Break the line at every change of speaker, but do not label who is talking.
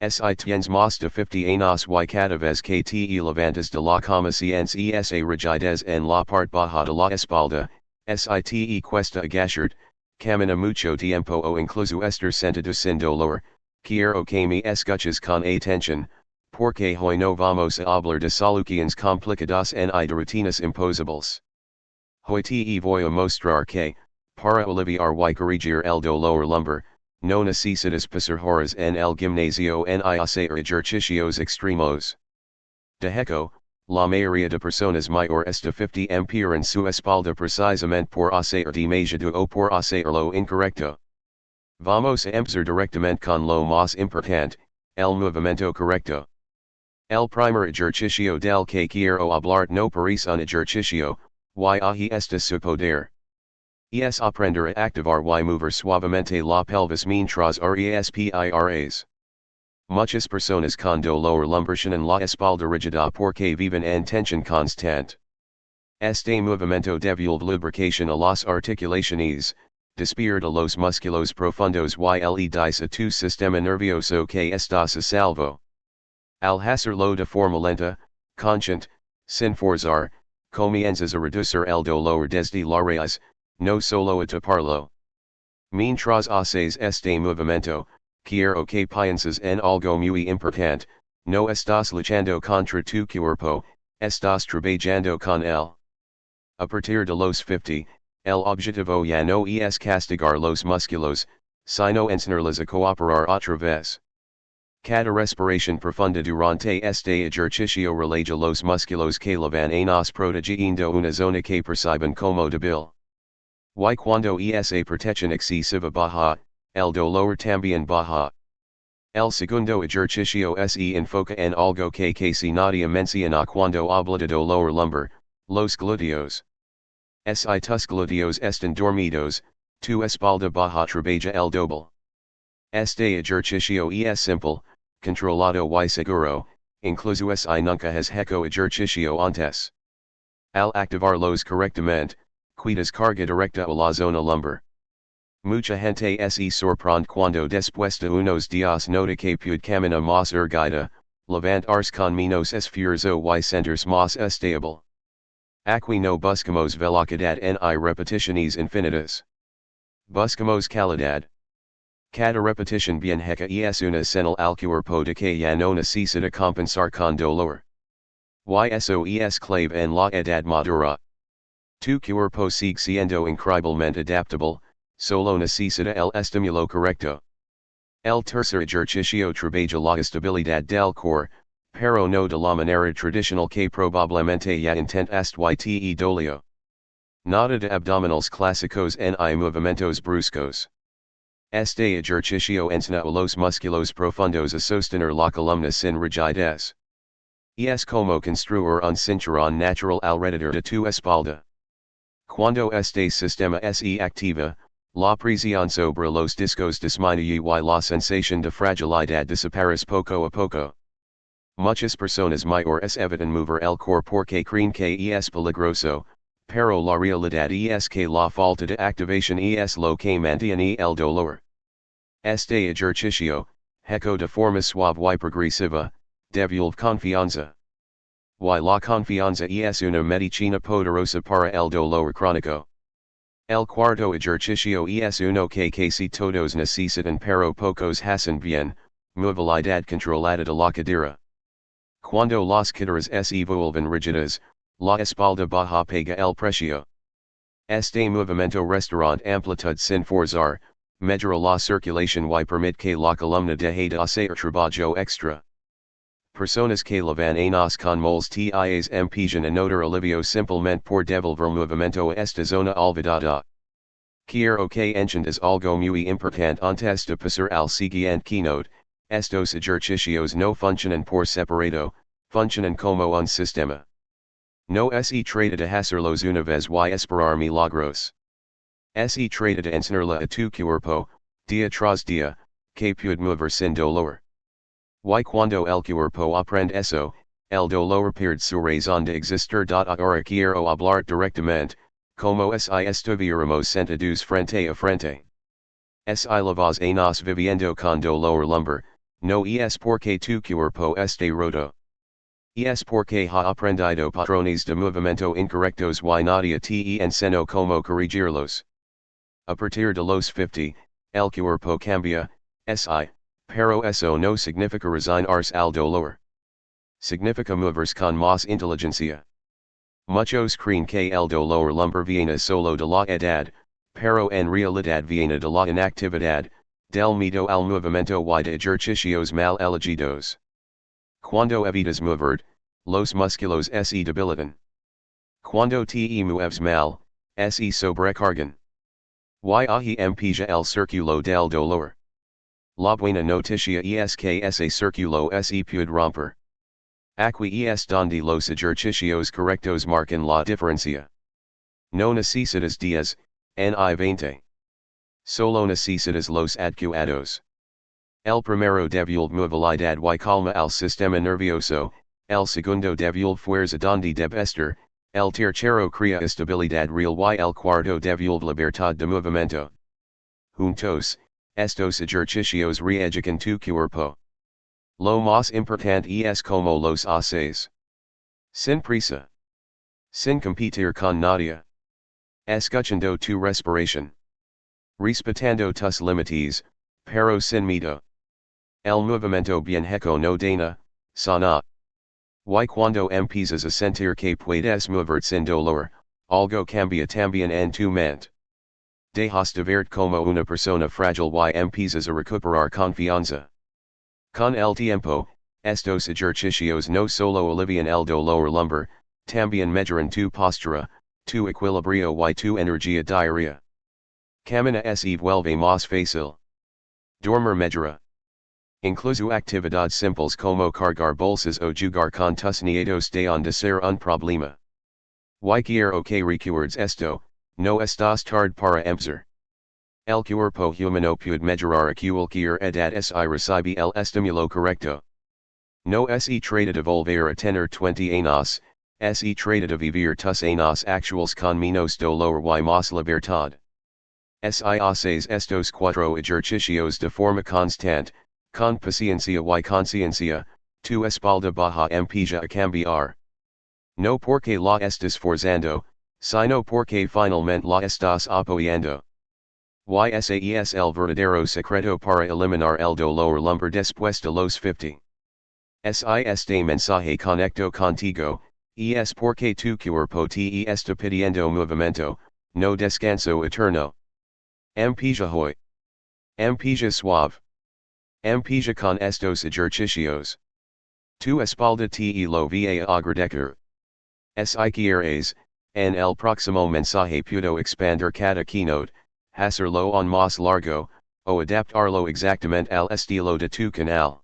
Si tiens mas de 50 años y cada vez que te levantas de la cama esa rigidez en la parte baja de la espalda, si te cuesta agacharte, camina mucho tiempo o incluso estar sentado sin dolor, quiero que me escuches con atención, porque hoy no vamos a hablar de soluciones complicadas ni de rutinas imposibles. Hoy te voy a mostrar que, para aliviar y corregir el dolor lumbar, no necesitas pasar horas en el gimnasio ni hacer ejercicios extremos. De hecho, la mayoría de personas mayores de 50 empiran su espalda precisamente por hacer demasiado o por hacerlo incorrecto. Vamos a empezar directamente con lo más importante, el movimiento correcto. El primer ejercicio del que quiero hablar no parece un ejercicio, y ahí está su poder. Es aprender a activar y mover suavemente la pelvis mientras respiras. Muchas personas con dolor lumbar tienen la espalda rígida porque viven en tensión constante. Este movimiento devuelve lubricación a las articulaciones, despierta los músculos profundos y le dice a tu sistema nervioso que estás a salvo. Al hacerlo de forma lenta, consciente, sin forzar, comienzas a reducir el dolor desde la raíz, no solo a taparlo. Mientras haces este movimiento, quiero que pienses en algo muy importante, no estás luchando contra tu cuerpo, estás trabajando con él. A partir de los 50, el objetivo ya no es castigar los músculos, sino enseñarles a cooperar otra vez. Cada respiración profunda durante este ejercicio relaja los músculos que le van a nos protegiendo una zona que perciben como débil. Y cuando esa protección excesiva baja, el dolor también baja. El segundo ejercicio se enfoca en algo que casi nadie menciona cuando habla de dolor lumbar, los glúteos. Si tus glúteos están dormidos, tu espalda baja trabaja el doble. Este ejercicio es simple, controlado y seguro, incluso si nunca has hecho ejercicio antes. Al activarlos correctamente, quitas carga directa a la zona lumbar. Mucha gente se sorprende cuando después de unos días nota que puede caminar más erguida, levantarse con menos esfuerzo y sentirse más estable. Aquí no buscamos velocidad ni repeticiones infinitas. Buscamos calidad. Cada repetición bien hecha es una señal al cuerpo de que ya no necesita compensar con dolor. Y eso es clave en la edad madura. Tu cuerpo sigue siendo increíblemente adaptable, solo necesita el estímulo correcto. El tercer ejercicio trabaja la estabilidad del core, pero no de la manera tradicional que probablemente ya intentaste y te dolió. Nada de abdominals clásicos ni movimientos bruscos. Este ejercicio enseña a los músculos profundos a sostener la columna sin rigidez. Es como construir un cinturón natural alrededor de tu espalda. Cuando este sistema se activa, la presión sobre los discos disminuye y la sensación de fragilidad desaparece poco a poco. Muchas personas mayores evitan mover el core porque creen que es peligroso, pero la realidad es que la falta de activación es lo que mantiene el dolor. Este ejercicio, hecho de forma suave y progresiva, devuelve confianza. Y la confianza es una medicina poderosa para el dolor crónico. El cuarto ejercicio es uno que casi todos necesitan pero pocos hacen bien, movilidad controlada de la cadera. Cuando las caderas se vuelven rígidas, la espalda baja pega el precio. Este movimiento restaurant amplitud sin forzar, mejora la circulación y permite que la columna deje de hacer trabajo extra. Personas que levan años con molestias empiezan a notar alivio simplemente por devolver movimiento a esta zona olvidada. Quiero que entiendas algo muy importante antes de pasar al siguiente keynote, estos ejercicios no funcionan por separado, funcionan como un sistema. No se trata de hacerlos una vez y esperar milagros. Se trata de enseñarle a tu cuerpo, día tras día, que puede mover sin dolor. Y cuando el cuerpo aprende eso, el dolor pierde su razón de existir. Ahora quiero hablar directamente, como si estuviéramos sentados frente a frente. Si la voz a nos viviendo con dolor lumbar, No es porque tu cuerpo este roto. Es porque ha aprendido patrones de movimiento incorrectos y nadie te enseñó como corregirlos. A partir de los 50, el cuerpo cambia, si, pero eso no significa resignarse al dolor. Significa moverse con más inteligencia. Muchos creen que el dolor lumbar viene solo de la edad, pero en realidad viene de la inactividad, del miedo al movimiento y de ejercicios mal elegidos. Cuando evitas mover, los músculos se debilitan. Cuando te mueves mal, se sobrecargan. Y ahí empieza el círculo del dolor. La buena noticia es que ese círculo se puede romper. Aquí es donde los ejercicios correctos marcan la diferencia. No necesitas 10, ni 20. Solo necesitas los adecuados. El primero devuelve movilidad y calma al sistema nervioso, el segundo devuelve fuerza donde debe estar, el tercero crea estabilidad real y el cuarto devuelve libertad de movimiento. Juntos, estos ejercicios reeducan tu cuerpo. Lo más importante es como los haces. Sin prisa. Sin competir con nadie. Escuchando tu respiración. Respetando tus límites, pero sin miedo. El movimiento bien hecho no daña, sana. Y cuando empiezas a sentir que puedes moverte sin dolor, algo cambia también en tu mente. Dejas de verte como una persona frágil y empiezas a recuperar confianza. Con el tiempo, estos ejercicios no solo alivian el dolor lumbar, también mejoran tu postura, tu equilibrio y tu energía diaria. Camina se vuelve más fácil. Dormir mejora. Incluso actividades simples como cargar bolsas o jugar con tus nietos dejan de ser un problema. Y quiero que recuerdes esto, no estás tarde para empezar. El cuerpo humano puede mejorar a cualquier edad si recibe el estímulo correcto. No se trata de volver a tener 20 años, se trata de vivir tus años actuales con menos dolor y más libertad. Si haces estos 4 ejercicios de forma constante, con paciencia y conciencia, tu espalda baja empieza a cambiar. No porque la estás forzando, sino porque finalmente la estás apoyando. Ese es el verdadero secreto para eliminar el dolor lumbar después de los 50. Si este mensaje conecto contigo, es porque tu cuerpo te está pidiendo movimiento, no descanso eterno. Empieza hoy. Empieza suave. Empieza con estos ejercicios. Tu espalda te lo va a agradecer. Si quieres, en el próximo mensaje puedo expandir cada keynote, hacerlo on más largo, o adaptarlo exactamente al estilo de tu canal.